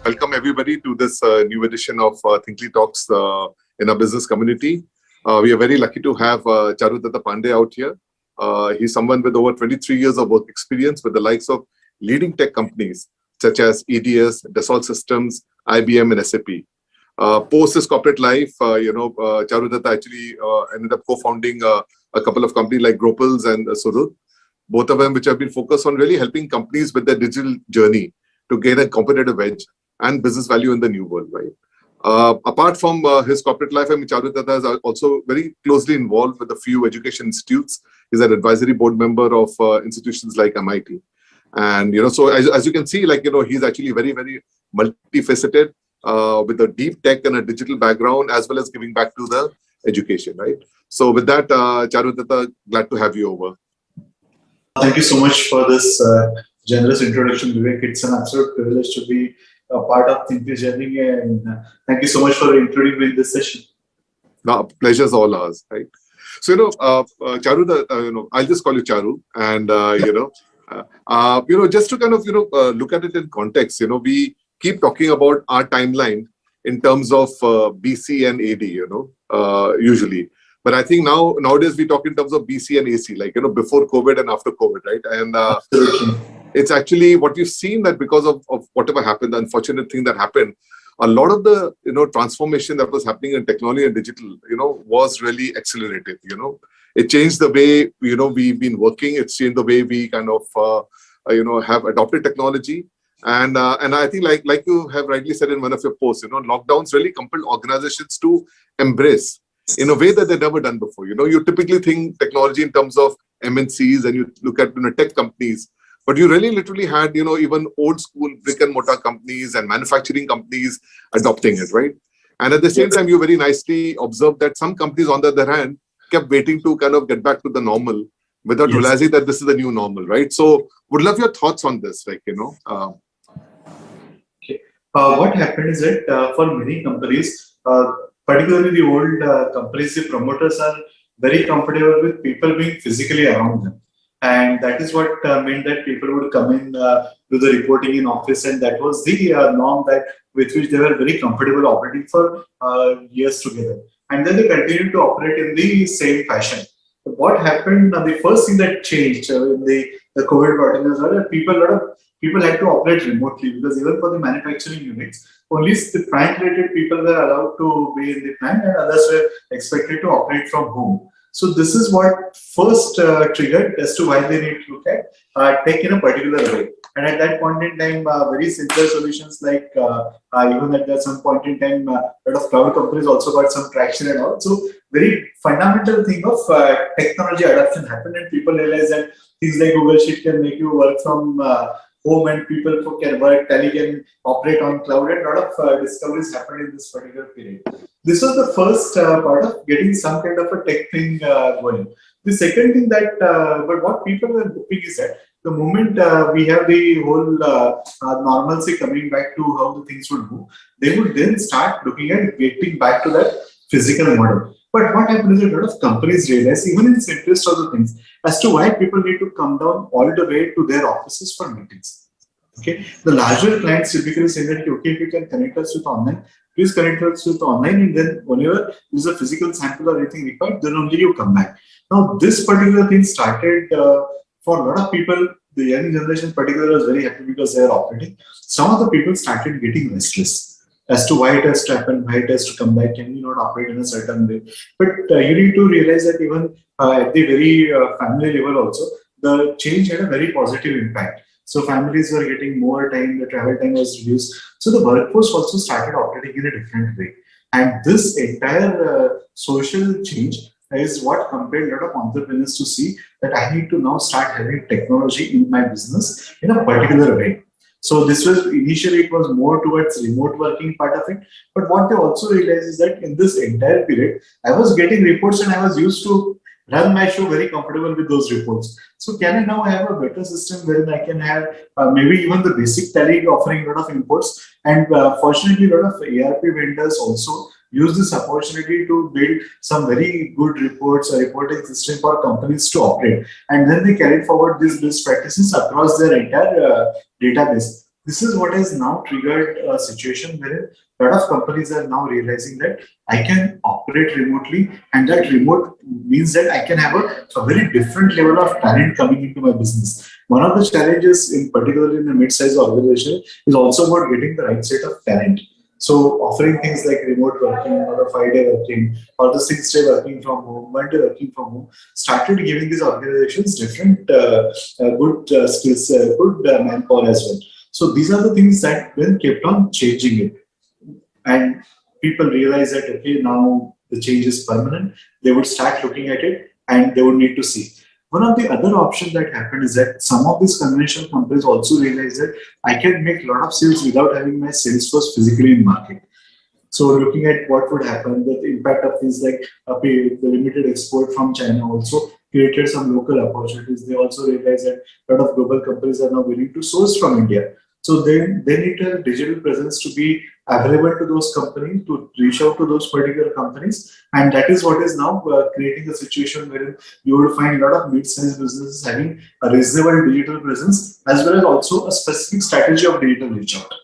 Welcome everybody to this new edition of Thinkly Talks in our business community. We are very lucky to have Charudatta Pande out here. He's someone with over 23 years of work experience with the likes of leading tech companies such as EDS, Dassault Systems, IBM and SAP. Post his corporate life, Charudatta actually ended up co-founding a couple of companies like Gropals and Surud, both of them which have been focused on really helping companies with their digital journey to gain a competitive edge and business value in the new world, right? Apart from his corporate life, Charudatta is also very closely involved with a few education institutes. He's an advisory board member of institutions like MIT. And, so as you can see, he's actually very, very multifaceted with a deep tech and a digital background, as well as giving back to the education, right? So with that, Charudatta, glad to have you over. Thank you so much for this generous introduction, Vivek. It's an absolute privilege to be a part of Thinkly's journey, and thank you so much for including me in this session. No, pleasure's all ours, right? So Charu, I'll just call you Charu, and just to kind of look at it in context. We keep talking about our timeline in terms of BC and AD, usually. But I think nowadays we talk in terms of BC and AC, before COVID and after COVID, right? And it's actually what we've seen that because of whatever happened, the unfortunate thing that happened, a lot of the transformation that was happening in technology and digital, was really accelerated. It changed the way we've been working. It's changed the way we kind of have adopted technology. And I think like you have rightly said in one of your posts, lockdowns really compelled organizations to embrace in a way that they've never done before. You typically think technology in terms of MNCs and you look at tech companies, but you really literally had even old school brick and mortar companies and manufacturing companies adopting it, right? And at the same time, you very nicely observed that some companies, on the other hand, kept waiting to kind of get back to the normal without realizing that this is the new normal, right? So would love your thoughts on this, What happened is that for many companies, particularly the old companies, the promoters are very comfortable with people being physically around them. And that is what meant that people would come in to the reporting in office, and that was the norm with which they were very comfortable operating for years together. And then they continued to operate in the same fashion. But what happened, the first thing that changed in the COVID brought in is that a lot of people had to operate remotely, because even for the manufacturing units, only the plant-related people were allowed to be in the plant and others were expected to operate from home. So this is what first triggered as to why they need to look at tech in a particular way. And at that point in time, very simple solutions like even at some point in time, a lot of cloud companies also got some traction and all. So very fundamental thing of technology adoption happened, and people realized that things like Google Sheet can make you work from home, and people who can work, Tally can operate on cloud, and a lot of discoveries happened in this particular period. This was the first part of getting some kind of a tech thing going. The second thing but what people were hoping is that the moment we have the whole normalcy coming back to how the things would move, they would then start looking at getting back to that physical model. But what happened is a lot of companies realize, even in the simplest of the things, as to why people need to come down all the way to their offices for meetings. Okay, the larger clients typically say that, okay, if you can connect us with online, please connect us with online, and then whenever there's a physical sample or anything required, then only you come back. Now, this particular thing started for a lot of people. The young generation particularly was very happy because they are operating. Some of the people started getting restless as to why it has to happen, why it has to come back, can we not operate in a certain way? But you need to realize that even at the very family level also, the change had a very positive impact. So families were getting more time, the travel time was reduced. So the workforce also started operating in a different way. And this entire social change is what compelled a lot of entrepreneurs to see that I need to now start having technology in my business in a particular way. So this was initially, it was more towards remote working part of it. But what they also realized is that in this entire period, I was getting reports and I was used to run my show very comfortable with those reports. So can I now have a better system wherein I can have maybe even the basic Tally offering a lot of imports, and fortunately a lot of ERP vendors also use this opportunity to build some very good reports, a reporting system for companies to operate. And then they carried forward these best practices across their entire database. This is what has now triggered a situation where a lot of companies are now realizing that I can operate remotely, and that remote means that I can have a very different level of talent coming into my business. One of the challenges, in particularly in the mid-sized organization, is also about getting the right set of talent. So offering things like remote working or a 5-day working or the 6-day working from home, 1-day working from home started giving these organizations different good skills, good manpower as well. So these are the things that then kept on changing it. And people realize that, okay, now the change is permanent. They would start looking at it and they would need to see. One of the other options that happened is that some of these conventional companies also realized that I can make a lot of sales without having my sales force physically in market. So looking at what would happen, the impact of things like the limited export from China also created some local opportunities. They also realized that a lot of global companies are now willing to source from India. So they need a digital presence to be available to those companies, to reach out to those particular companies. And that is what is now creating a situation where you will find a lot of mid-sized businesses having a reasonable digital presence as well as also a specific strategy of digital reach out.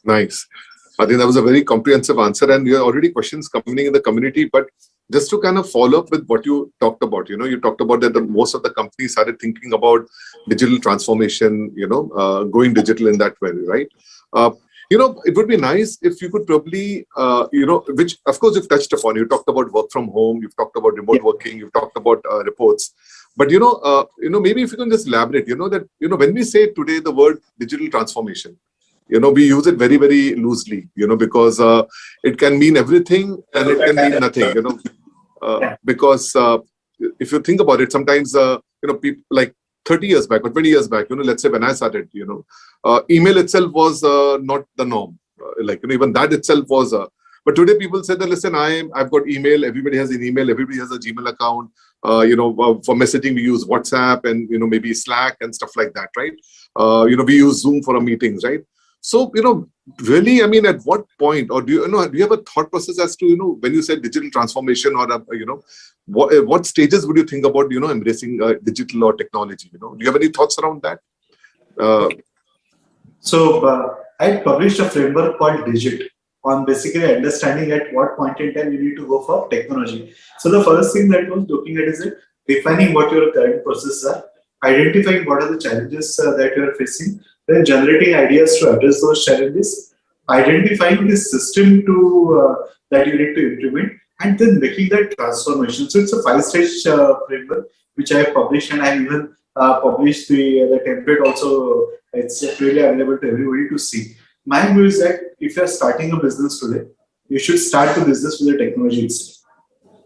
Nice. I think that was a very comprehensive answer, and there are already questions coming in the community. But just to kind of follow up with what you talked about, you talked about that most of the companies started thinking about digital transformation, going digital in that way, right? It would be nice if you could probably, which of course you've touched upon. You talked about work from home, you've talked about remote working, you've talked about reports. But maybe if you can just elaborate, that when we say today the word digital transformation, we use it very, very loosely, because it can mean everything and it can mean nothing, because if you think about it, sometimes, people like 30 years back or 20 years back, let's say when I started, email itself was not the norm. Even that itself was, but today people say that, listen, I've got email, everybody has an email, everybody has a Gmail account, for messaging, we use WhatsApp and, maybe Slack and stuff like that, right? We use Zoom for our meetings, right? So, really, I mean, at what point, or do you have a thought process as to, when you say digital transformation or, what stages would you think about, embracing digital or technology? Do you have any thoughts around that? I published a framework called Digit on basically understanding at what point in time you need to go for technology. So the first thing that I was looking at is defining what your current processes are, identifying what are the challenges that you are facing, then generating ideas to address those challenges, identifying the system that you need to implement, and then making that transformation. So it's a 5-stage framework which I have published, and I even published the template also. It's freely available to everybody to see. My view is that if you are starting a business today, you should start the business with the technology itself.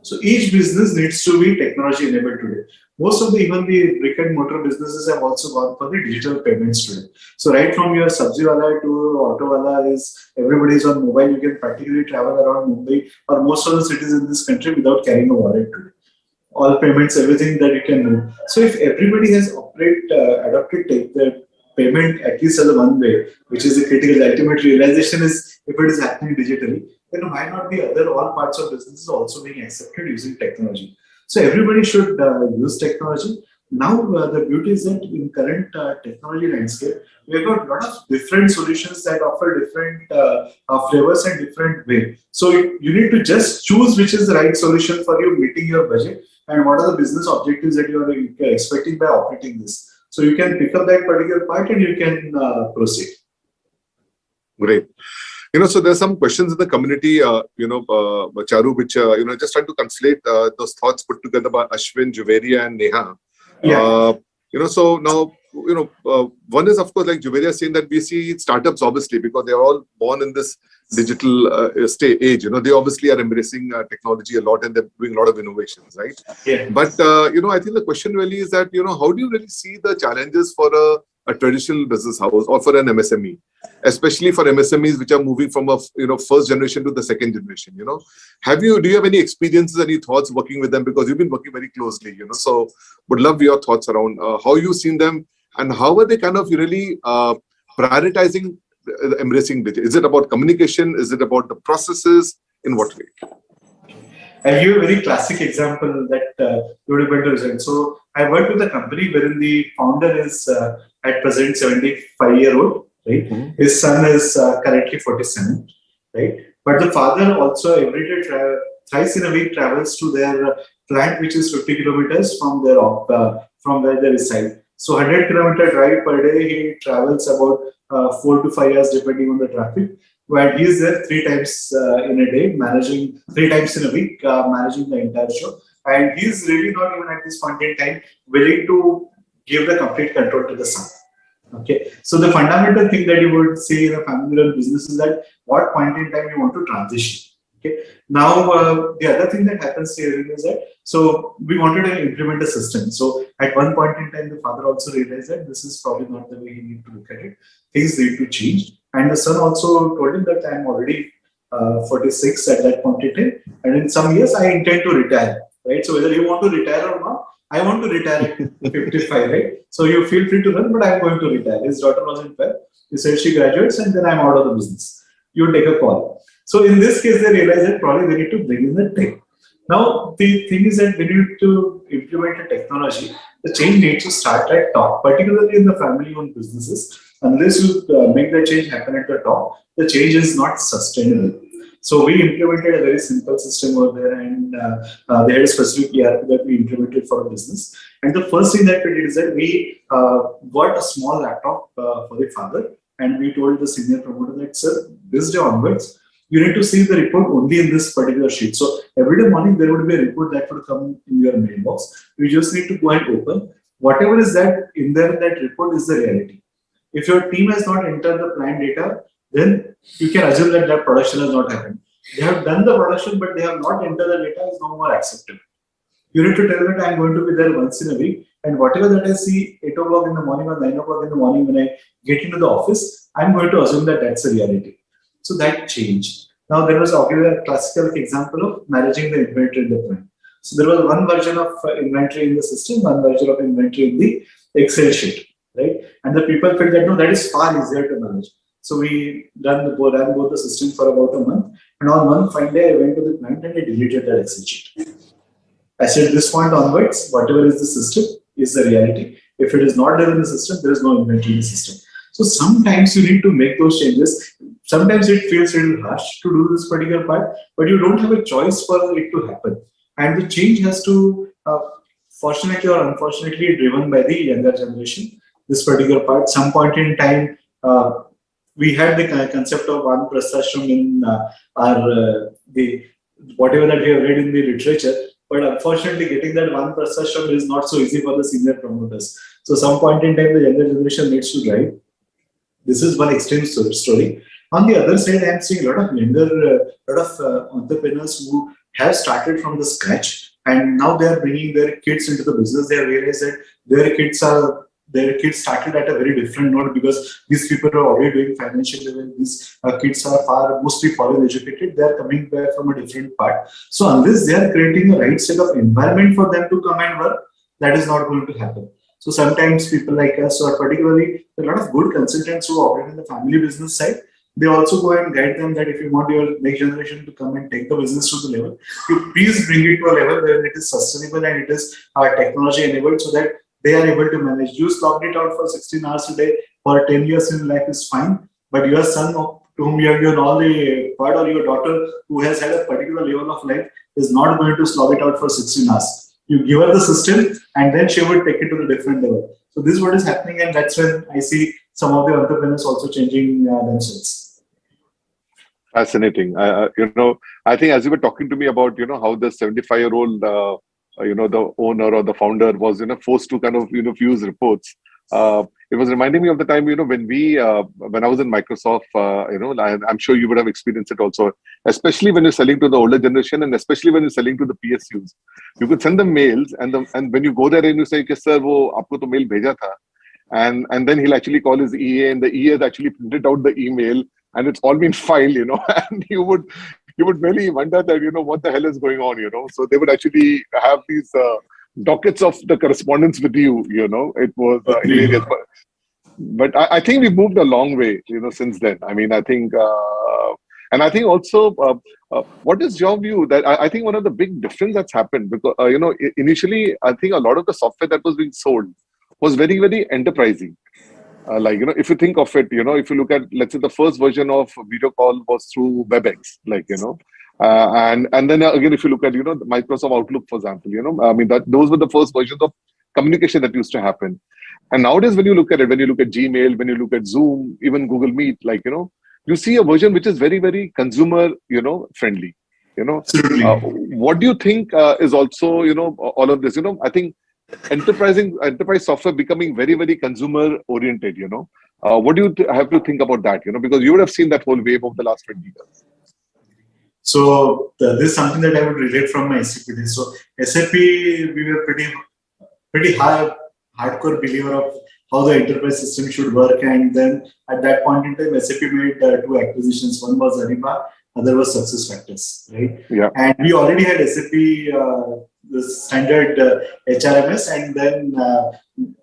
So each business needs to be technology enabled today. Most of even the brick and mortar businesses have also gone for the digital payments today. So right from your sabzi wala to auto wala everybody is on mobile. You can practically travel around Mumbai or most of the cities in this country without carrying a wallet today. All payments, everything that you can do. So if everybody has adopted the payment at least as a one way, which is the critical, the ultimate realization is if it is happening digitally, then why not the other all parts of business also being accepted using technology? So everybody should use technology. Now the beauty is that in current technology landscape, we've got a lot of different solutions that offer different flavors and different way. So you need to just choose which is the right solution for you meeting your budget and what are the business objectives that you are expecting by operating this. So you can pick up that particular part and you can proceed. Great. So there's some questions in the community, Charu, which, just trying to translate those thoughts put together by Ashwin, Juveria, and Neha. Yeah. So now, one is, of course, like Juveria saying that we see startups, obviously, because they're all born in this digital age. They obviously are embracing technology a lot and they're doing a lot of innovations, right? Yeah. But, I think the question really is that, how do you really see the challenges for a traditional business house or for an MSME, especially for MSMEs which are moving from a first generation to the second generation? Do you have any experiences, any thoughts working with them, because you've been working very closely? So would love your thoughts around how you've seen them and how are they kind of really prioritizing embracing digital? Is it about communication? Is it about the processes? In what way? I'll give you a very classic example that you would be able to result. So I worked with a company wherein the founder is at present 75-year-old, right? His son is currently 47, right? But the father also every day thrice in a week travels to their plant, which is 50 kilometers from their from where they reside. So 100-kilometer drive per day, he travels about 4 to 5 hours depending on the traffic. While he is there 3 times in a day, managing 3 times in a week, managing the entire show. And he's really not even at this point in time willing to give the complete control to the son. Okay, so the fundamental thing that you would see in a family-run business is that what point in time you want to transition. Okay, now the other thing that happens here is that so we wanted to implement a system. So at one point in time, the father also realized that this is probably not the way he need to look at it. Things need to change, and the son also told him that I am already 46 at that point in time, and in some years I intend to retire. Right. So whether you want to retire or not, I want to retire at 55, right? So you feel free to run, but I'm going to retire. His daughter was in Feb. He said she graduates and then I'm out of the business. You take a call. So in this case, they realize that probably they need to bring in the tech. Now, the thing is that when you need to implement a technology, the change needs to start at top, particularly in the family-owned businesses. Unless you make the change happen at the top, the change is not sustainable. So we implemented a very simple system over there, and they had a specific ERP that we implemented for a business. And the first thing that we did is that we got a small laptop for the father, and we told the senior promoter that, sir, this day onwards, you need to see the report only in this particular sheet. So every day morning there would be a report that would come in your mailbox. You just need to go and open. Whatever is that in there, that report is the reality. If your team has not entered the planned data, then you can assume that that production has not happened. They have done the production, but they have not entered the data is no more acceptable. You need to tell that I'm going to be there once in a week, and whatever that I see 8 o'clock in the morning or 9 o'clock in the morning when I get into the office, I'm going to assume that that's the reality. So that changed. Now there was a classical example of managing the inventory in the plant. So there was one version of inventory in the system, one version of inventory in the Excel sheet, right? And the people felt that no, that is far easier to manage. So we ran both the systems for about a month. And on one fine day, I went to the plant and I deleted that Excel sheet. I said, this point onwards, whatever is the system is the reality. If it is not there in the system, there is no inventory in the system. So sometimes you need to make those changes. Sometimes it feels a little harsh to do this particular part, but you don't have a choice for it to happen. And the change has to, fortunately or unfortunately, driven by the younger generation. This particular part, some point in time, we had the concept of one prastashram in the whatever that we have read in the literature, but unfortunately, getting that one prastashram is not so easy for the senior promoters. So, some point in time, the younger generation needs to drive. This is one extreme story. On the other side, I am seeing a lot of younger, entrepreneurs who have started from the scratch, and now they are bringing their kids into the business. They have realized that their kids started at a very different note because these people are already doing financial level. These kids are mostly foreign educated. They are coming back from a different part. So unless they are creating the right set of environment for them to come and work, that is not going to happen. So sometimes people like us, or particularly a lot of good consultants who operate in the family business side, they also go and guide them that if you want your next generation to come and take the business to the level, you please bring it to a level where it is sustainable and it is technology enabled so that they are able to manage. You slogged it out for 16 hours a day for 10 years in life is fine, but your son to whom you have given all the part, or your daughter who has had a particular level of life is not going to slog it out for 16 hours. You give her the system and then she would take it to the different level. So this is what is happening, and that's when I see some of the entrepreneurs also changing themselves. Fascinating. I think as you were talking to me about, how the 75-year-old, the owner or the founder was, forced to kind of, fuse reports. It was reminding me of the time, when I was in Microsoft, I'm sure you would have experienced it also, especially when you're selling to the older generation and especially when you're selling to the PSUs. You could send them mails and when you go there and you say, okay, sir, wo aapko to mail bheja tha. And then he'll actually call his EA, and the EA has actually printed out the email and it's all been filed, and you would really wonder that, what the hell is going on, So they would actually have these dockets of the correspondence with you, It was hilarious. But I think we've moved a long way, since then. I mean, I think, And I think also, what is your view that I think one of the big difference that's happened because initially I think a lot of the software that was being sold was very very enterprising. Like if you think of it, if you look at, let's say, the first version of video call was through WebEx, like and then again, if you look at the Microsoft Outlook, for example, I mean that those were the first versions of communication that used to happen. And nowadays, when you look at it, when you look at Gmail, when you look at Zoom, even Google Meet, like you see a version which is very very consumer friendly. You know, Absolutely. what do you think is also all of this? I think enterprise software becoming very very consumer oriented. What do you have to think about that? Because you would have seen that whole wave of the last 20 years. So this is something that I would relate from my SAP days. So SAP, we were pretty hardcore believer of how the enterprise system should work. And then at that point in time, SAP made two acquisitions. One was Ariba, other was SuccessFactors, right? Yeah. And we already had SAP, the standard HRMS, and then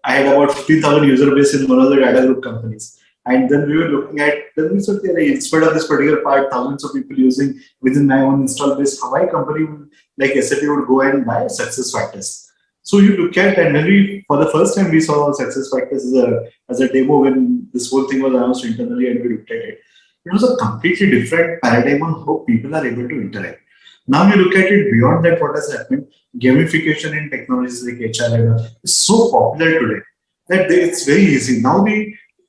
I had about 15,000 user base in one of the data group companies. And then we were looking at, then we said, instead of this particular part, thousands of people using within my own install base, how a company like SAP would go and buy SuccessFactors. So you look at, and when we, for the first time, we saw SuccessFactors as a demo when this whole thing was announced internally and we looked at it. It was a completely different paradigm on how people are able to interact. Now you look at it beyond that, what has happened, gamification in technologies like HR is so popular today that it's very easy. Now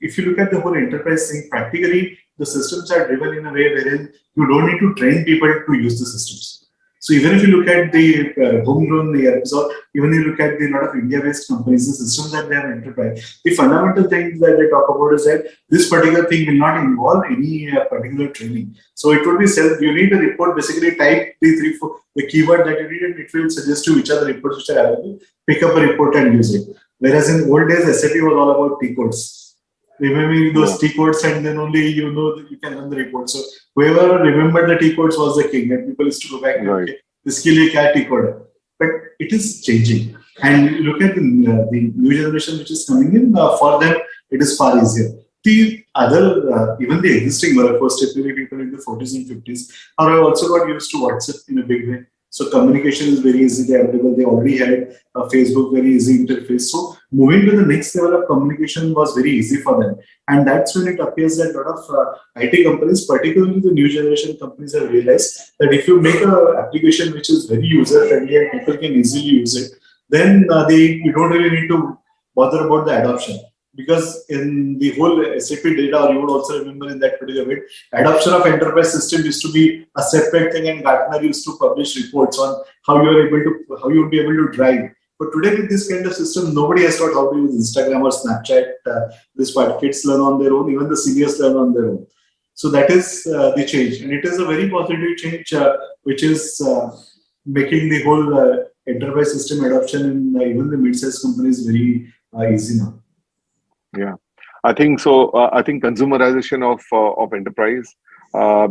if you look at the whole enterprise thing, practically the systems are driven in a way wherein you don't need to train people to use the systems. So even if you look at the homegrown ERPs, or even you look at the lot of India-based companies, the systems that they have enterprise, the fundamental thing that they talk about is that this particular thing will not involve any particular training. So it will be you need a report, basically type the keyword that you need, and it will suggest you which are the reports which are available, pick up a report and use it. Whereas in old days, SAP was all about T codes. Remembering those T codes, and then only that you can run the report. So whoever remembered the T codes was the king, and people used to go back and okay, this ke liye kya T code. But it is changing, and look at the new generation which is coming in. For them, it is far easier. The other, even the existing workforce, typically people in the 40s and 50s, are also got used to WhatsApp in a big way. So communication is very easy. They already had a Facebook, very easy interface. So moving to the next level of communication was very easy for them. And that's when it appears that a lot of IT companies, particularly the new generation companies, have realized that if you make an application which is very user friendly and people can easily use it, then you don't really need to bother about the adoption. Because in the whole SAP data, or you would also remember in that particular bit, adoption of enterprise system used to be a separate thing, and Gartner used to publish reports on how you would be able to drive. But today with this kind of system, nobody has taught how to use Instagram or Snapchat. This part, kids learn on their own, even the seniors learn on their own. So that is the change, and it is a very positive change, which is making the whole enterprise system adoption in even the mid-sized companies very easy now. Yeah, I think so. I think consumerization of enterprise.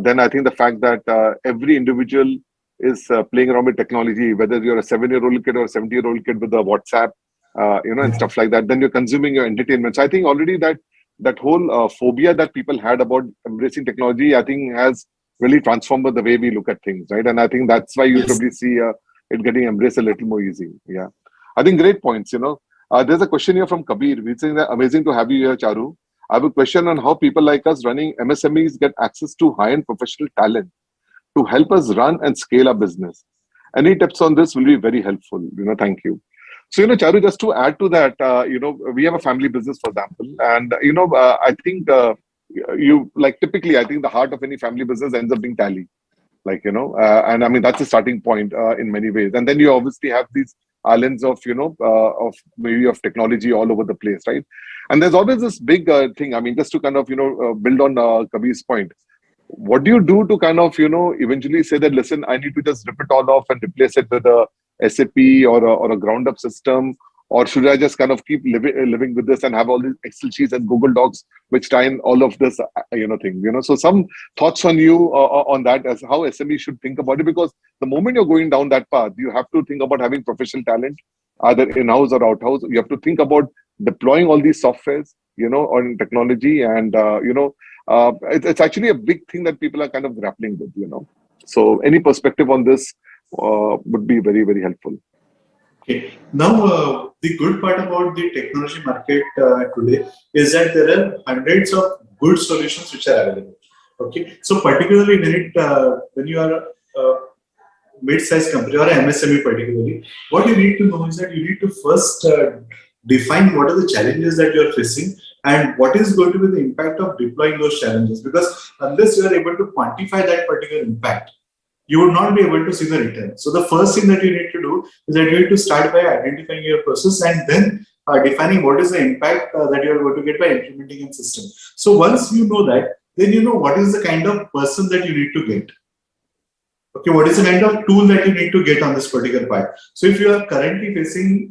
Then I think the fact that every individual is playing around with technology, whether you're a 7-year-old kid or a 70-year-old kid with a WhatsApp, and stuff like that. Then you're consuming your entertainment. So I think already that whole phobia that people had about embracing technology, I think has really transformed the way we look at things, right? And I think that's why you probably see it getting embraced a little more easy. Yeah, I think great points. There's a question here from Kabir. He's saying that amazing to have you here, Charu. I have a question on how people like us running MSMEs get access to high-end professional talent to help us run and scale our business. Any tips on this will be very helpful. Thank you. So, Charu, just to add to that, we have a family business, for example, and I think typically, I think the heart of any family business ends up being tally, and I mean that's a starting point in many ways. And then you obviously have these islands of of technology all over the place, right? And there's always this big thing. I mean, just to kind of build on Kabir's point, what do you do to kind of eventually say that, listen, I need to just rip it all off and replace it with a SAP or a ground up system, or should I just kind of keep living with this and have all these Excel sheets and Google Docs which tie in all of this thing? So some thoughts on you on that, as how SME should think about it, because the moment you're going down that path, you have to think about having professional talent, either in-house or out-house. You have to think about deploying all these softwares, on technology, and It's actually a big thing that people are kind of grappling with, So any perspective on this would be very, very helpful. Okay. Now, the good part about the technology market today is that there are hundreds of good solutions which are available. Okay. So particularly when you are a mid-sized company or MSME particularly, what you need to know is that you need to first define what are the challenges that you are facing and what is going to be the impact of deploying those challenges. Because unless you are able to quantify that particular impact, you would not be able to see the return. So the first thing that you need to do is that you need to start by identifying your process and then defining what is the impact that you are going to get by implementing a system. So once you know that, then you know what is the kind of person that you need to get. Okay, what is the kind of tool that you need to get on this particular part? So if you are currently facing,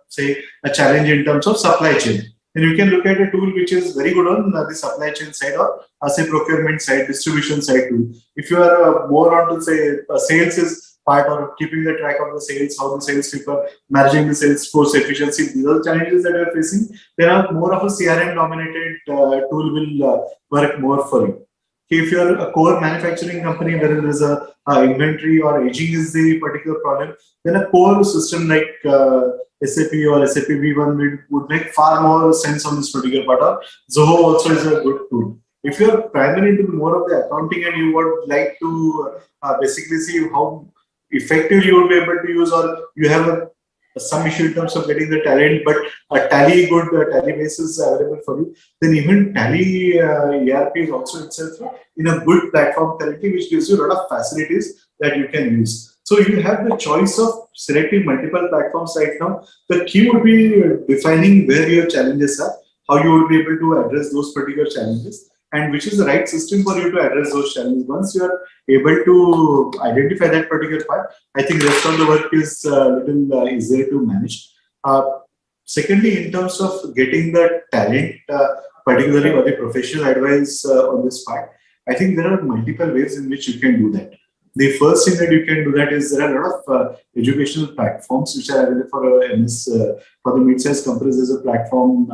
say, a challenge in terms of supply chain, then you can look at a tool which is very good on the supply chain side or say procurement side, distribution side tool. If you are more on to say sales is part or keeping the track of the sales, how the sales people are managing the sales force efficiency, these are the challenges that you are facing. There are more of a CRM dominated tool will work more for you. If you're a core manufacturing company where there is a inventory or aging is the particular problem, then a core system like SAP or SAP V1 would make far more sense on this particular part. Or Zoho also is a good tool. If you're primarily into more of the accounting and you would like to basically see how effectively you will be able to use, or you have some issue in terms of getting the talent, but a tally good tally base is available for you, then even tally ERP is also itself in a good platform currently, which gives you a lot of facilities that you can use. So you have the choice of selecting multiple platforms right now. The key would be defining where your challenges are, how you would be able to address those particular challenges, and which is the right system for you to address those challenges. Once you are able to identify that particular part, I think the rest of the work is a little easier to manage. Secondly, in terms of getting the talent, particularly or the professional advice on this part, I think there are multiple ways in which you can do that. The first thing that you can do that is there are a lot of educational platforms which are available for MS, for the mid-sized companies. There's a platform,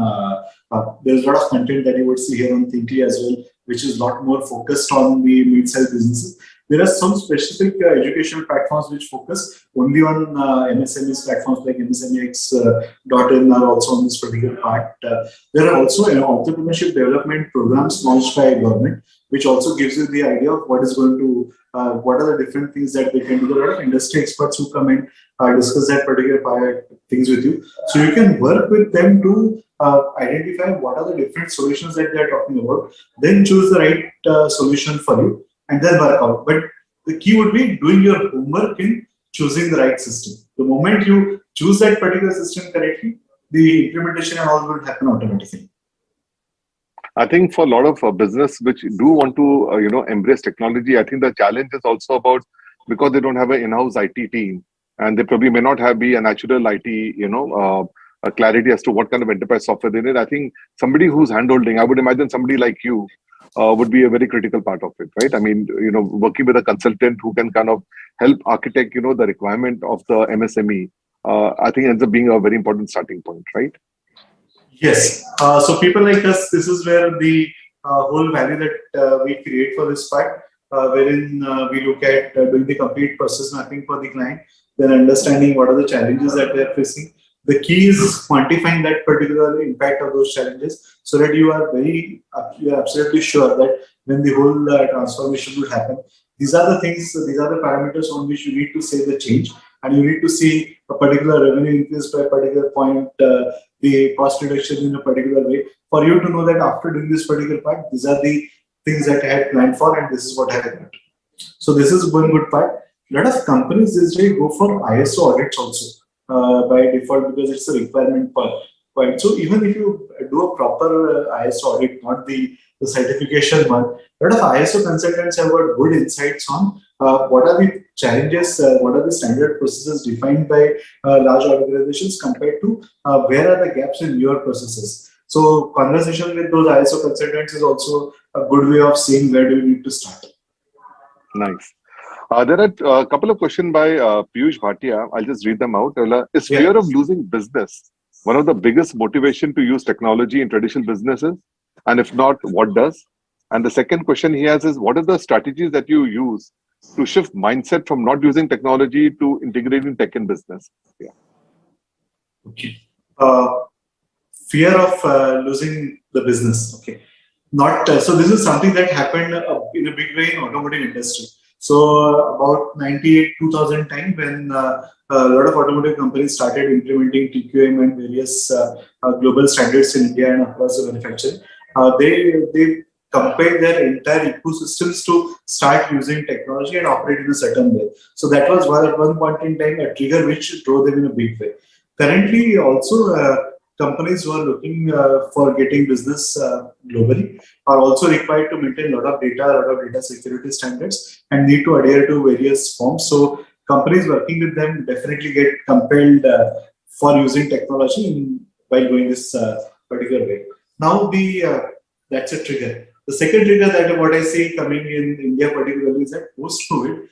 there's a lot of content that you would see here on Thinkly as well, which is a lot more focused on the mid-sized businesses. There are some specific educational platforms which focus only on MSMEs platforms like MSMEx.in are also on this particular part. There are also entrepreneurship development programs launched by government, which also gives you the idea of what is going to, what are the different things that they can do. There are a lot of industry experts who come and discuss that particular things with you. So you can work with them to identify what are the different solutions that they are talking about, then choose the right solution for you, and then work out. But the key would be doing your homework in choosing the right system. The moment you choose that particular system correctly, the implementation and all will happen automatically. I think for a lot of business which do want to, embrace technology, I think the challenge is also about because they don't have an in-house IT team and they probably may not be a natural IT, a clarity as to what kind of enterprise software they need. I think somebody who's handholding, I would imagine somebody like you would be a very critical part of it, right? I mean, working with a consultant who can kind of help architect, the requirement of the MSME, I think ends up being a very important starting point, right? Yes. So people like us, this is where the whole value that we create for this part, wherein we look at doing the complete process mapping for the client, then understanding what are the challenges that they're facing. The key is quantifying that particular impact of those challenges so that you are absolutely sure that when the whole transformation will happen, these are the things, these are the parameters on which you need to say the change, and you need to see a particular revenue increase by a particular point, the cost reduction in a particular way, for you to know that after doing this particular part, these are the things that I had planned for, and this is what I had got. So this is one good part. A lot of companies these days go for ISO audits also by default because it's a requirement point. So even if you do a proper ISO audit, not the certification one, a lot of ISO consultants have got good insights on what are the challenges, what are the standard processes defined by large organizations compared to where are the gaps in your processes. So conversation with those ISO consultants is also a good way of seeing where do you need to start. Nice. There are a couple of questions by Piyush Bhatia. I'll just read them out. Is fear of losing business one of the biggest motivation to use technology in traditional businesses? And if not, what does? And the second question he has is, what are the strategies that you use to shift mindset from not using technology to integrating tech in business? Yeah. Okay. Uh, Fear of losing the business. Okay. Not so. This is something that happened in a big way in automotive industry. So about 98, 2000 time, when a lot of automotive companies started implementing TQM and various global standards in India and across the manufacturing, they compared their entire ecosystems to start using technology and operate in a certain way. So that was at one point in time a trigger which drove them in a big way. Currently, also companies who are looking for getting business globally are also required to maintain a lot of data security standards, and need to adhere to various forms. So companies working with them definitely get compelled for using technology while going this particular way. Now, that's a trigger. The second trigger that what I see coming in India particularly is that post-COVID,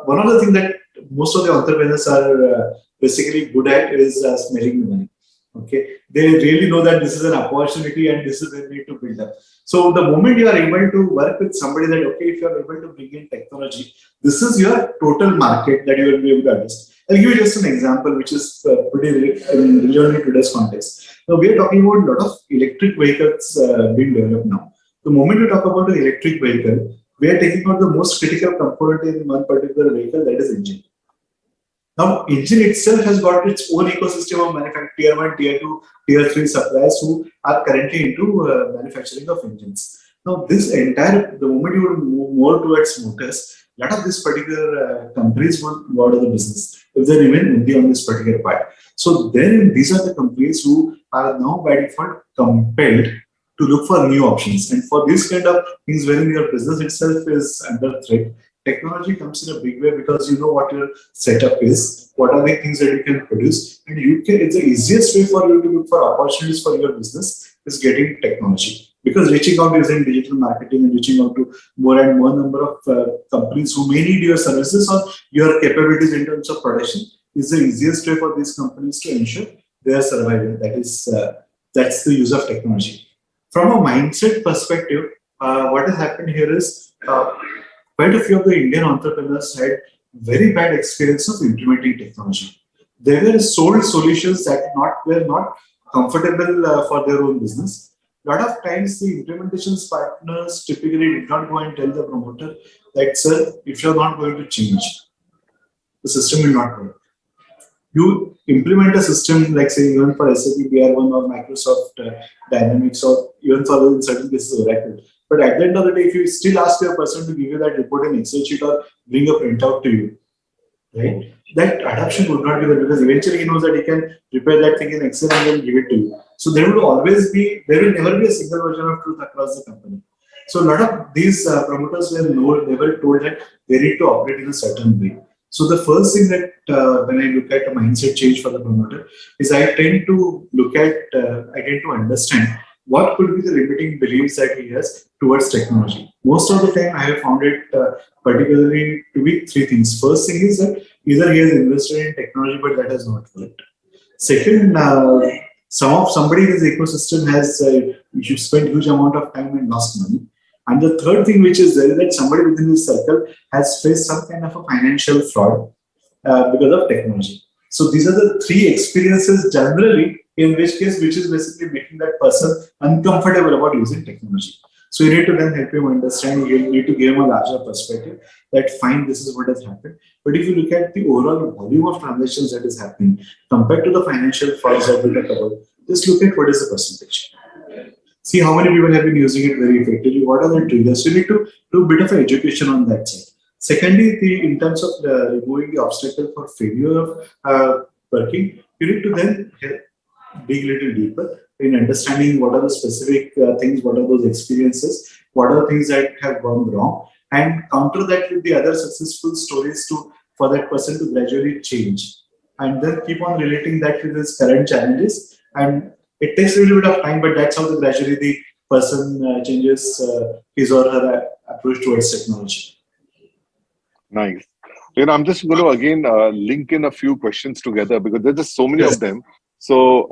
one of the things that most of the entrepreneurs are basically good at is smelling the money. Okay, they really know that this is an opportunity and this is where we need to build up. So the moment you are able to work with somebody that, okay, if you are able to bring in technology, this is your total market that you will be able to understand. I'll give you just an example which is pretty relevant in today's context. Now we are talking about a lot of electric vehicles being developed now. The moment you talk about an electric vehicle, we are taking out the most critical component in one particular vehicle, that is engine. Now, engine itself has got its own ecosystem of manufacturing, tier 1, tier 2, tier 3 suppliers who are currently into manufacturing of engines. Now, the moment you would move more towards motors, a lot of these particular companies will go out of the business if they remain only on this particular part. So, then these are the companies who are now by default compelled to look for new options. And for this kind of things, wherein your business itself is under threat, technology comes in a big way because you know what your setup is, what are the things that you can produce, and it's the easiest way for you to look for opportunities for your business is getting technology. Because reaching out using digital marketing and reaching out to more and more number of companies who may need your services or your capabilities in terms of production is the easiest way for these companies to ensure their survival. That's the use of technology. From a mindset perspective, what has happened here is quite a few of the Indian entrepreneurs had very bad experience of implementing technology. They were sold solutions that were not comfortable for their own business. A lot of times, the implementations partners typically did not go and tell the promoter that, sir, if you're not going to change, the system will not work. You implement a system like, say, even for SAP BR1 or Microsoft Dynamics, or even for in certain cases Oracle. But at the end of the day, if you still ask your person to give you that report in Excel sheet or bring a printout to you, right? That adoption would not be there, because eventually he knows that he can prepare that thing in Excel and then give it to you. So there will never be a single version of truth across the company. So a lot of these promoters were never told that they need to operate in a certain way. So the first thing that when I look at a mindset change for the promoter is I tend to understand what could be the limiting beliefs that he has towards technology. Most of the time, I have found it particularly to be three things. First thing is that either he has invested in technology, but that has not worked. Second, somebody in his ecosystem has spent huge amount of time and lost money. And the third thing which is there is that somebody within this circle has faced some kind of a financial fraud because of technology. So these are the three experiences generally, in which is basically making that person uncomfortable about using technology. So you need to then help him understand, you need to give him a larger perspective that fine, this is what has happened. But if you look at the overall volume of transactions that is happening compared to the financial frauds that we talked about, just look at what is the percentage. See how many people have been using it very effectively. What are the triggers? You need to do a bit of an education on that side. Secondly, in terms of removing the obstacle for failure of working, you need to then dig a little deeper in understanding what are the specific things, what are those experiences, what are the things that have gone wrong, and counter that with the other successful stories for that person to gradually change. And then keep on relating that with his current challenges. And it takes a little bit of time, but that's how gradually the person changes his or her approach towards technology. Nice. I'm just going to again link in a few questions together because there's just so many of them. So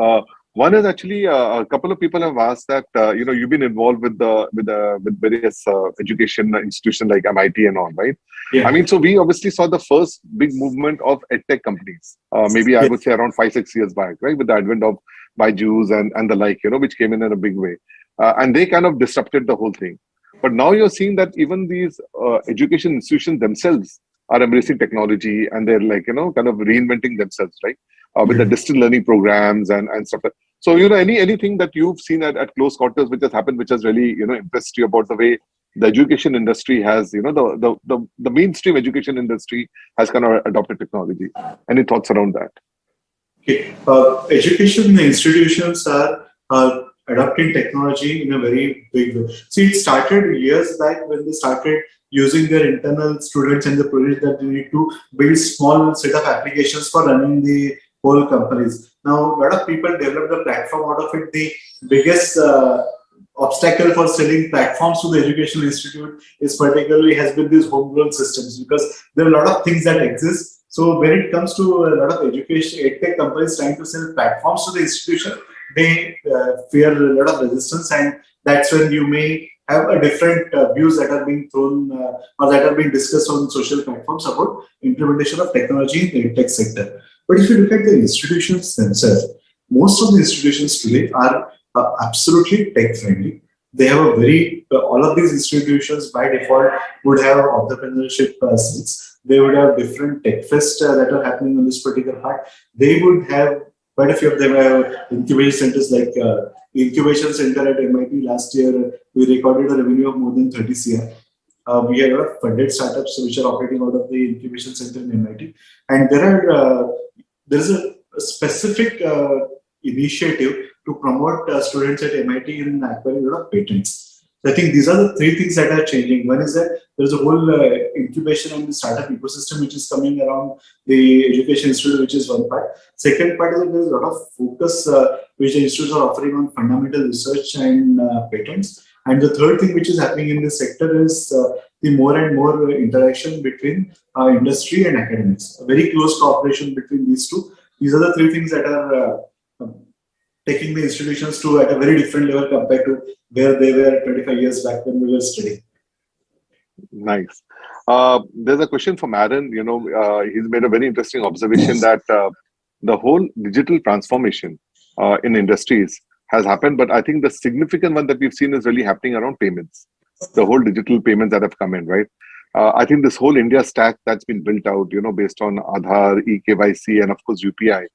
One is actually a couple of people have asked that you've been involved with with various education institutions like MIT and all, right? I Yeah. mean, so we obviously saw the first big movement of edtech companies. Maybe I Yeah. would say around 5 6 years back, right, with the advent of Byju's and the like, which came in a big way, and they kind of disrupted the whole thing. But now you're seeing that even these education institutions themselves are embracing technology, and they're like kind of reinventing themselves, right? With the Yeah. distance learning programs and stuff. So, anything that you've seen at close quarters which has happened, which has really, impressed you about the way the education industry has, the mainstream education industry has kind of adopted technology. Any thoughts around that? Okay. Education institutions are adopting technology in a very big way. See, it started years back when they started using their internal students and the project that they need to build small set of applications for running the whole companies. Now, a lot of people developed a platform out of it. The biggest obstacle for selling platforms to the educational institute is particularly has been these homegrown systems, because there are a lot of things that exist. So when it comes to a lot of education edtech companies trying to sell platforms to the institution, they fear a lot of resistance, and that's when you may have a different views that are being thrown or that are being discussed on social platforms about implementation of technology in the edtech sector. But if you look at the institutions themselves, most of the institutions today are absolutely tech friendly. They have a very all of these institutions by default would have entrepreneurship seats. They would have different tech fests that are happening on this particular part. They would have quite a few of them have incubation centers like incubation center at MIT last year. We recorded a revenue of more than 30 CR. We have a lot of funded startups which are operating out of the incubation center in MIT, and there is a specific initiative to promote students at MIT in acquiring a lot of patents. So I think these are the three things that are changing. One is that there is a whole incubation and startup ecosystem which is coming around the education institute, which is one part. Second part is that there is a lot of focus which the institutes are offering on fundamental research and patents. And the third thing which is happening in this sector is the more and more interaction between industry and academics. A very close cooperation between these two. These are the three things that are taking the institutions to at a very different level compared to where they were 25 years back when we were studying. Nice. There's a question from Aaron. He's made a very interesting observation that the whole digital transformation in industries has happened, but I think the significant one that we've seen is really happening around payments. The whole digital payments that have come in, right? I think this whole India stack that's been built out, based on Aadhaar, eKYC, and of course UPI,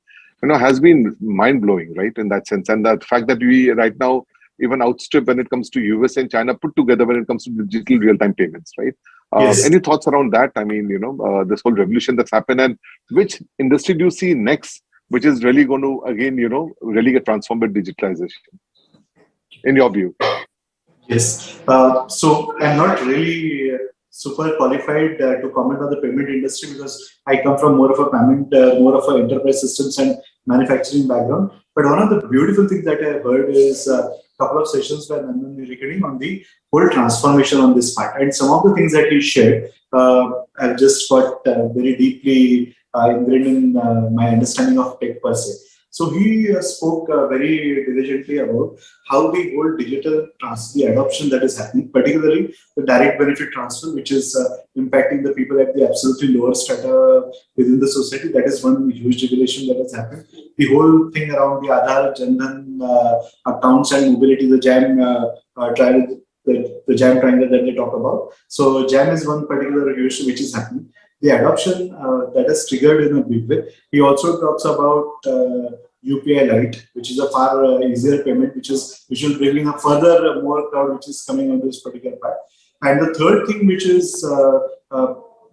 has been mind blowing, right? In that sense, and the fact that we right now even outstrip when it comes to US and China put together when it comes to digital real time payments, right? Yes. Any thoughts around that? I mean, this whole revolution that's happened, and which industry do you see next, which is really going to again, really get transformed with digitalization, in your view? Yes. So I'm not really super qualified to comment on the payment industry, because I come from more of a more of an enterprise systems and manufacturing background. But one of the beautiful things that I heard is a couple of sessions where Nandan is recording on the whole transformation on this part. And some of the things that he shared, I've just got very deeply ingrained in my understanding of tech per se. So he spoke very diligently about how the whole the adoption that is happening, particularly the direct benefit transfer, which is impacting the people at the absolutely lower strata within the society. That is one huge revelation that has happened. The whole thing around the Aadhaar, Jan accounts and mobility, the JAM trial, the JAM triangle that they talk about. So JAM is one particular revolution which is happening. The adoption that is triggered in a big way. He also talks about UPI Lite, which is a far easier payment, which will bring in a further more crowd which is coming on this particular part. And the third thing which is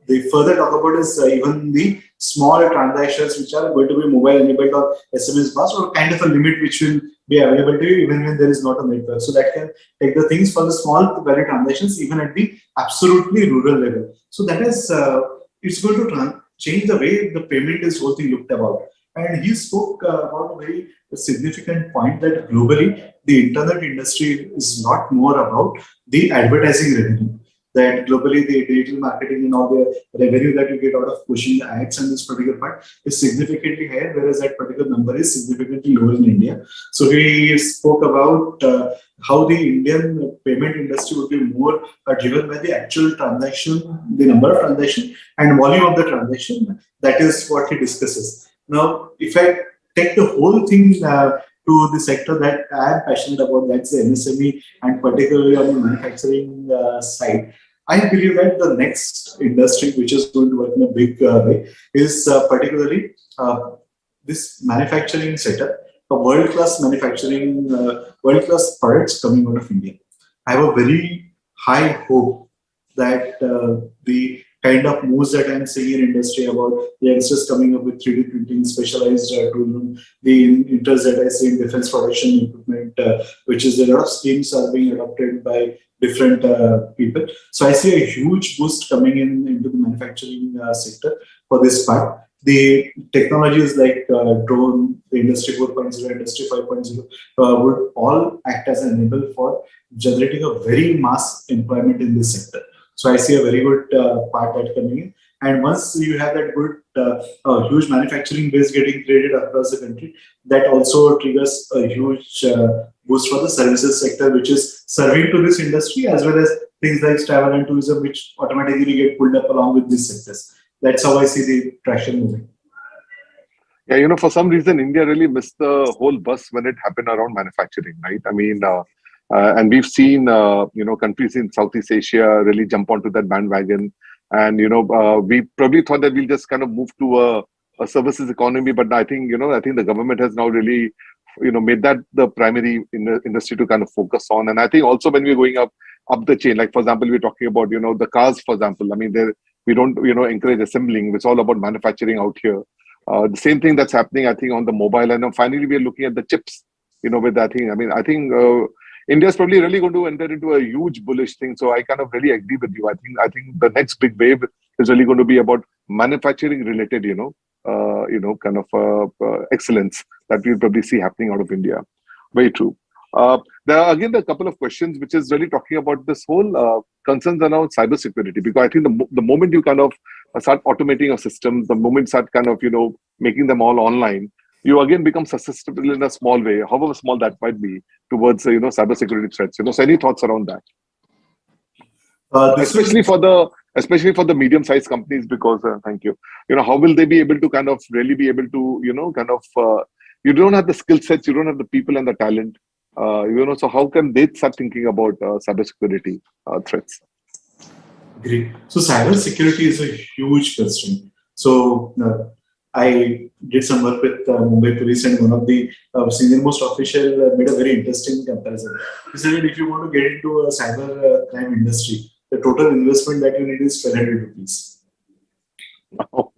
they further talk about is even the small transactions which are going to be mobile enabled or SMS based, or kind of a limit which will be available to you even when there is not a network. So that can take the things for the small value transactions even at the absolutely rural level. So that is it's going to change the way the payment is whole thing looked about. And he spoke about a very significant point that globally the internet industry is not more about the advertising revenue. that globally the digital marketing and all the revenue that you get out of pushing the ads on this particular part is significantly higher, whereas that particular number is significantly lower in India. So we spoke about how the Indian payment industry would be more driven by the actual transaction, the number of transaction and volume of the transaction. That is what he discusses. Now, if I take the whole thing to the sector that I am passionate about, that's the MSME, and particularly on the manufacturing side, I believe that the next industry which is going to work in a big way is particularly this manufacturing setup, a world-class manufacturing, world-class products coming out of India. I have a very high hope that the kind of moves that I'm seeing in industry about the youngsters coming up with 3D printing, specialized tools, the interest that I see in defense production equipment, which is a lot of schemes are being adopted by different people. So I see a huge boost coming into the manufacturing sector for this part. The technologies like drone, the Industry 4.0, Industry 5.0 would all act as an enabler for generating a very mass employment in this sector. So I see a very good part that coming in. And once you have that good, huge manufacturing base getting created across the country, that also triggers a huge boost for the services sector, which is serving to this industry, as well as things like travel and tourism, which automatically get pulled up along with these sectors. That's how I see the traction moving. Yeah, for some reason, India really missed the whole bus when it happened around manufacturing, right? I mean, and we've seen, countries in Southeast Asia really jump onto that bandwagon. And, we probably thought that we'll just kind of move to a services economy. But I think the government has now really, made that the primary industry to kind of focus on. And I think also when we're going up the chain, like, for example, we're talking about, the cars, for example. I mean, we don't, encourage assembling. It's all about manufacturing out here. The same thing that's happening, I think, on the mobile. And finally, we're looking at the chips, with that thing. I think India is probably really going to enter into a huge bullish thing. So I kind of really agree with you. I think the next big wave is really going to be about manufacturing related, kind of excellence that we'll probably see happening out of India. Very true. There are again a couple of questions which is really talking about this whole concerns around cybersecurity, because I think the moment you kind of start automating your systems, the moment you start kind of making them all online, you again become susceptible in a small way, however small that might be, towards cybersecurity threats. So any thoughts around that? Especially for the medium-sized companies, because thank you. How will they be able to kind of really be able to you don't have the skill sets, you don't have the people and the talent. So how can they start thinking about cybersecurity threats? Great. So cybersecurity is a huge question. So I did some work with Mumbai Police, and one of the senior most official made a very interesting comparison. He said that if you want to get into a cyber crime industry, the total investment that you need is 1,200 rupees. Oh.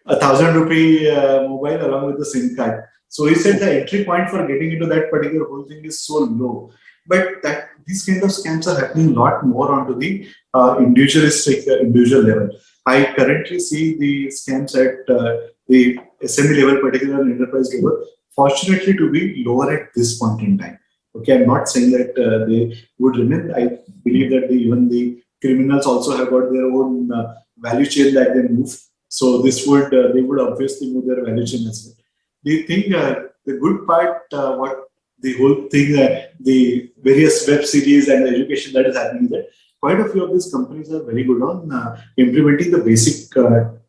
1,000 rupee mobile along with the SIM card. So he said the entry point for getting into that particular whole thing is so low. But that these kind of scams are happening a lot more onto the individual level. I currently see the scams at the SME level, particularly enterprise level, fortunately to be lower at this point in time. Okay, I'm not saying that they would remain. I believe that even the criminals also have got their own value chain that they move. So this would they would obviously move their value chain as well. The thing, the good part, what the whole thing, the various web series and the education that is happening there, quite a few of these companies are very good on implementing the basic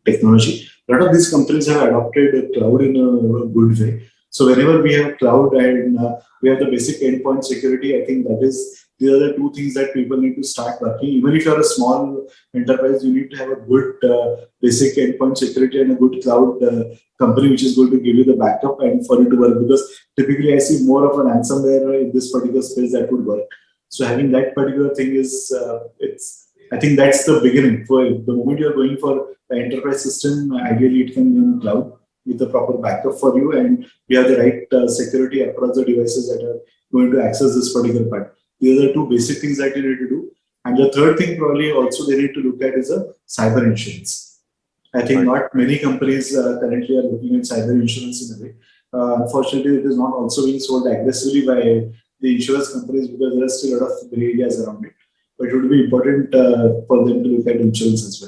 technology. A lot of these companies have adopted cloud in a good way. So whenever we have cloud and we have the basic endpoint security, I think these are the two things that people need to start working. Even if you are a small enterprise, you need to have a good basic endpoint security and a good cloud company which is going to give you the backup and for it to work. Because typically I see more of an ransomware in this particular space that would work. So having that particular thing is, I think that's the beginning. For the moment you are going for the enterprise system, ideally it can be on cloud with the proper backup for you, and you have the right security across the devices that are going to access this particular part. These are the two basic things that you need to do. And the third thing probably also they need to look at is a cyber insurance. I think not many companies currently are looking at cyber insurance in a way. Unfortunately, it is not also being sold aggressively by the insurance companies because there are still a lot of gray areas around it. but it would be important for them to look at insurance as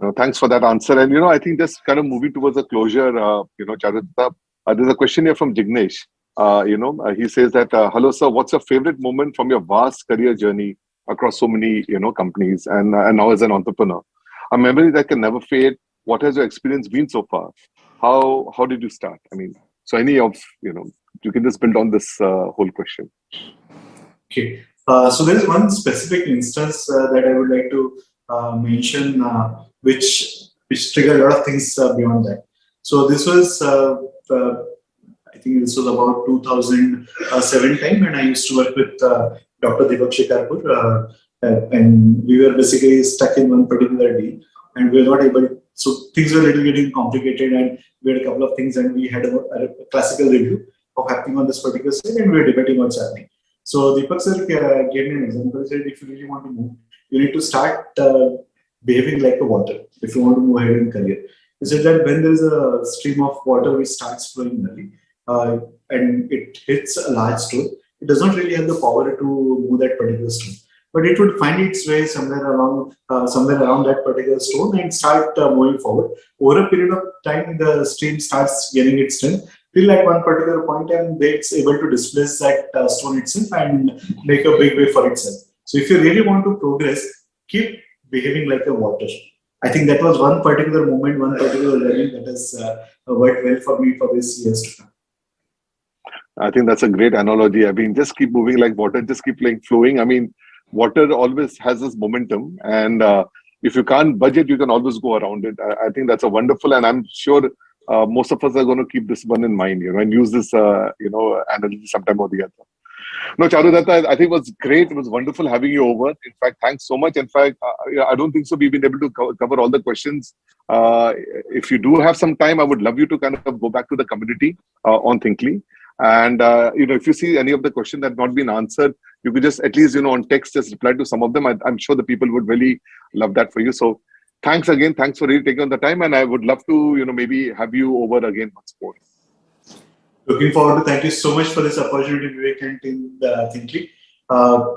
well. Thanks for that answer. And, I think just kind of moving towards a closure, Charudatta, there's a question here from Jignesh. He says that, hello, sir, what's your favorite moment from your vast career journey across so many, companies and now as an entrepreneur? A memory that can never fade. What has your experience been so far? How did you start? I mean, so any of, you can just build on this whole question. Okay. So there is one specific instance that I would like to mention, which triggered a lot of things beyond that. So this was, I think this was about 2007 time, and I used to work with Dr. Deepak Shikarpur, and we were basically stuck in one particular deal, and we were not able. So things were a little getting complicated, and we had a couple of things, and we had a classical review of happening on this particular side, and we were debating what's happening. So Deepak sir gave me an example. He said, if you really want to move, you need to start behaving like a water if you want to move ahead in career. He said that when there is a stream of water which starts flowing early and it hits a large stone, it does not really have the power to move that particular stone, but it would find its way somewhere around that particular stone and start moving forward. Over a period of time, the stream starts gaining its strength till at one particular point, and it's able to displace that stone itself and make a big way for itself. So if you really want to progress, keep behaving like a water. I think that was one particular moment, one particular learning that has worked well for me for this years to come. I think that's a great analogy. I mean, just keep moving like water, just keep flowing. I mean, water always has this momentum, and if you can't budget, you can always go around it. I think that's a wonderful, and I'm sure most of us are going to keep this one in mind, and use this, analogy sometime or the other. No, Charudatta, I think it was great. It was wonderful having you over. In fact, thanks so much. In fact, I don't think so we've been able to cover all the questions. If you do have some time, I would love you to kind of go back to the community on Thinkly. And, if you see any of the questions that have not been answered, you could just at least, on text, just reply to some of them. I'm sure the people would really love that for you. So thanks again. Thanks for really taking on the time. And I would love to, maybe have you over again once more. Looking forward to. Thank you so much for this opportunity, Vivek and Team Thinkly.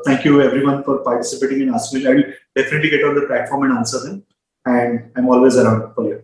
Thank you everyone for participating and asking. I will definitely get on the platform and answer them. And I'm always around for you.